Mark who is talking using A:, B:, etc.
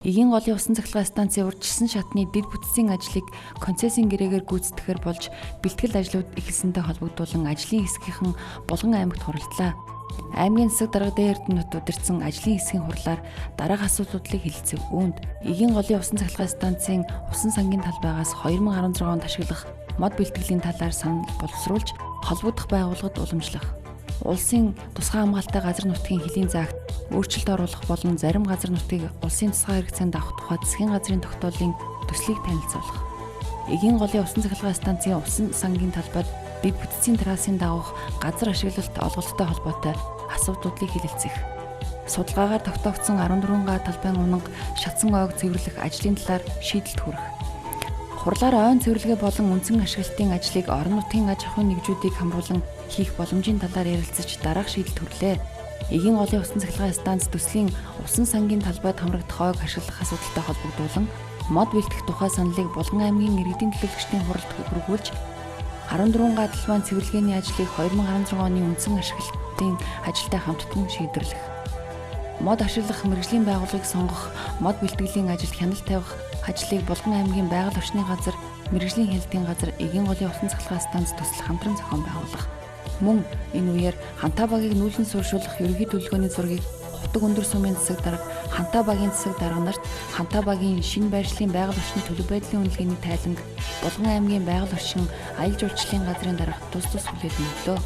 A: Эгийн голын усан цахилгаан станцын урьдчилсан шатны дэд бүтцийн ажлыг концессийн гэрээгээр гүйцэтгэхээр болж бэлтгэл ажлууд эхэлсэнтэй холбогдуулан ажлын хэсгийнхэн Булган аймагт хурлаа. Аймгийн засаг дарга дээр эрдэнэт удирдсан ажлын хэсгийн хурлаар дараах асуудлыг хэлэлцэв. Үүнд эгийн голын усан цахилгаан станцын усан сангийн талбайгаас 2016 онд ашиглах мод бэлтгэлийн талаар санал боловсруулж холбогдох байгууллагад уламжлах. Улсын тусгай хамгаалалтай газар нутгийн хөлийн заагт өөрчлөлт оруулах болон зарим газар нутгийг улсын тусгай хэрэгцээнд авах тухай засгийн газрын тогтоолын төслийг танилцуулах. Эгийн голын усан цахилгаан станцын усан сангийн талбайд дэд бүтцийн трассыг дагах газар ашиглалт олголттой холбоотой асуудлыг хэлэлцэх. Судалгаагаар тогтоогдсон 14 га талбайн унанг шатсан ойг цэвэрлэх ажлын талаар шийдэлд хүрэх. Хурлаар ойн цэвэрлэгээ болон үндсэн ашиглалтын ажлыг орон нутгийн аж ахуйн нэгжүүдийг хамруулан хийх боломжийн талаар ярилцаж дараах шийдэлд хүрлээ. Эгийн голын усан цахилгаан станц төслийн усан сангийн талбайд хамрагдах ойг ашиглах асуудалтай холбогдуулан мод бэлтгэх тухай саналыг Булган аймгийн иргэдийн төлөөлөгчдийн хуралд хүргүүлж 14 га талбайн цэвэрлэгээний ажлыг 2016 оны үндсэн ашиглалтын ажилтай хамттан шийдвэрлэх. Мод ашиглах мэргэжлийн байгууллагыг сонгох, мод бэлтгэлийн ажилд хяналт тавих ажлыг Булган аймгийн байгаль орчны газар, мэргэжлийн хяналтын газар, эгийн голын усан цахилгаан станц төсөл хамтран зохион байгуулах. Мөн энэ үеэр Хантай багийг нүүлгэн суурьшуулах ерөнхий төлөвлөгөөний зургийг Хутаг өндөр сумын засаг дарга, Хантай багийн засаг дарга нарт Хантай багийн шинэ байршлын байгаль орчны төлөв байдлын үнэлгээний тайланг, Булган аймгийн байгаль орчин аялал жуулчлалын газрын дарга тус хүлээлт өглөө.